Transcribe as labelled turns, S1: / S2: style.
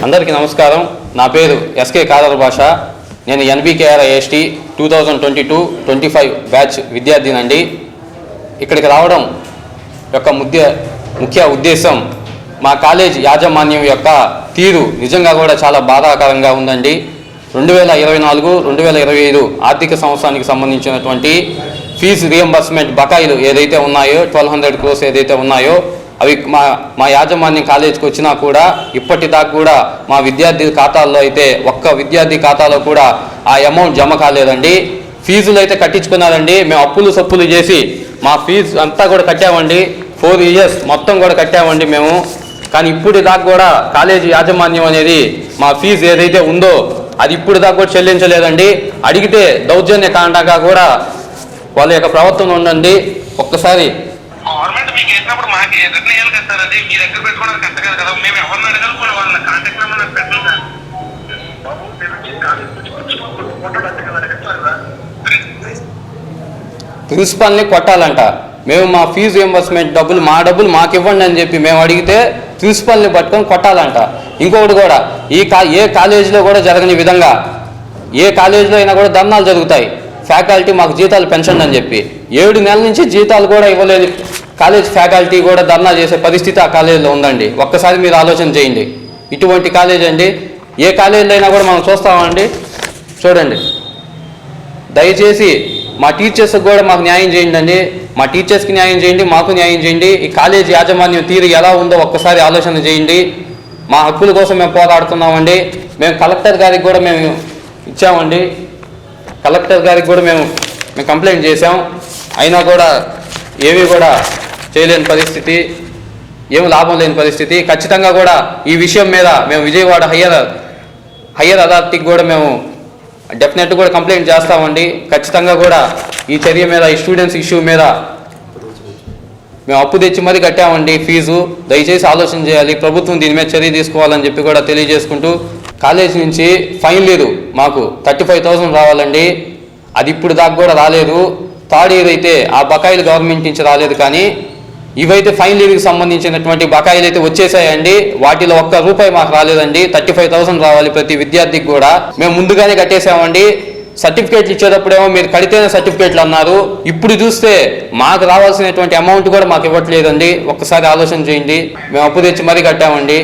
S1: అందరికీ నమస్కారం. నా పేరు ఎస్కే కాదర్ భాష. నేను NBKRIST 2022-25 బ్యాచ్ విద్యార్థినండి. ఇక్కడికి రావడం యొక్క ముఖ్య ఉద్దేశం మా కాలేజ్ యాజమాన్యం యొక్క తీరు నిజంగా కూడా చాలా బాధాకరంగా ఉందండి. 2024-2025 ఆర్థిక సంవత్సరానికి సంబంధించినటువంటి ఫీజు రియంబర్స్మెంట్ బకాయిలు ఏదైతే ఉన్నాయో 1200 crores ఏదైతే ఉన్నాయో అవి మా యాజమాన్యం కాలేజీకి వచ్చినా కూడా ఇప్పటిదాకా కూడా మా విద్యార్థి ఖాతాల్లో అయితే ఒక్క విద్యార్థి ఖాతాలో కూడా ఆ అమౌంట్ జమ కాలేదండి. ఫీజులు అయితే కట్టించుకున్నారండి. మేము అప్పులు సప్పులు చేసి మా ఫీజు అంతా కూడా కట్టామండి. 4 years మొత్తం కూడా కట్టామండి మేము. కానీ ఇప్పుడు దాకా కూడా కాలేజీ యాజమాన్యం అనేది మా ఫీజు ఏదైతే ఉందో అది ఇప్పుడు దాకా కూడా చెల్లించలేదండి. అడిగితే దౌర్జన్య కాండగా కూడా వాళ్ళ యొక్క ప్రవర్తన ఉండండి. ఒక్కసారి
S2: గవర్నమెంట్ మీకు వేసినప్పుడు మాకు నిర్ణయాలు కట్టారు. అది మీ దగ్గర పెట్టుకోవడానికి కష్టం కదా. మేము ఎవరిని అడగాలి కూడా వాళ్ళ కాంటాక్ట్ నెంబర్ నాకు పెట్టండి సార్. బాబు
S1: ప్రిన్సిపాల్ని కొట్టాలంట. మేము మా ఫీజు రియంబర్స్మెంట్ డబ్బులు మాకు ఇవ్వండి అని చెప్పి మేము అడిగితే ప్రిన్సిపల్ని పట్టుకొని కొట్టాలంట. ఇంకొకటి కూడా ఏ కాలేజీలో కూడా జరగని విధంగా ఏ కాలేజీలో అయినా కూడా ధర్నాలు జరుగుతాయి. ఫ్యాకల్టీ మాకు జీతాలు పెంచండి అని చెప్పి 7 నెలల నుంచి జీతాలు కూడా ఇవ్వలేదు. కాలేజ్ ఫ్యాకల్టీ కూడా ధర్నా చేసే పరిస్థితి ఆ కాలేజీలో ఉందండి. ఒక్కసారి మీరు ఆలోచన చేయండి. ఇటువంటి కాలేజ్ అండి. ఏ కాలేజీలో అయినా కూడా మనం చూస్తామండి. చూడండి, దయచేసి మా టీచర్స్కి కూడా మాకు న్యాయం చేయండి అండి. మా టీచర్స్కి న్యాయం చేయండి, మాకు న్యాయం చేయండి. ఈ కాలేజ్ యాజమాన్యం తీరు ఎలా ఉందో ఒక్కసారి ఆలోచన చేయండి. మా హక్కుల కోసం మేము పోరాడుతున్నామండి. మేము కలెక్టర్ గారికి కూడా మేము ఇచ్చామండి. కలెక్టర్ గారికి కూడా మేము కంప్లైంట్ చేసాం. అయినా కూడా ఏమీ కూడా చేయలేని పరిస్థితి, ఏమి లాభం లేని పరిస్థితి. ఖచ్చితంగా కూడా ఈ విషయం మీద మేము విజయవాడ హయ్యర్ అథారిటీకి కూడా మేము డెఫినెట్గా కూడా కంప్లైంట్ చేస్తామండి. ఖచ్చితంగా కూడా ఈ చర్య మీద, ఈ స్టూడెంట్స్ ఇష్యూ మీద మేము అప్పు తెచ్చి మరీ కట్టామండి ఫీజు. దయచేసి ఆలోచన చేయాలి. ప్రభుత్వం దీని మీద చర్య తీసుకోవాలని చెప్పి కూడా తెలియజేసుకుంటూ, కాలేజ్ నుంచి ఫైన్ లేదు, మాకు 35,000 రావాలండి. అది ఇప్పుడు దాకా కూడా రాలేదు. థర్డ్ ఇయర్ అయితే ఆ బకాయిలు గవర్నమెంట్ నుంచి రాలేదు. కానీ ఇవైతే ఫైన్ లీవ్కి సంబంధించినటువంటి బకాయిలు అయితే వచ్చేసాయండి. వాటిలో ఒక్క రూపాయి మాకు రాలేదండి. 35,000 రావాలి ప్రతి విద్యార్థికి కూడా. మేము ముందుగానే కట్టేసామండి. సర్టిఫికేట్లు ఇచ్చేటప్పుడేమో మీరు కడితేనే సర్టిఫికేట్లు అన్నారు. ఇప్పుడు చూస్తే మాకు రావాల్సినటువంటి అమౌంట్ కూడా మాకు ఇవ్వట్లేదండి. ఒక్కసారి ఆలోచన చేయండి. మేము అప్పు తెచ్చి మరీ కట్టామండి.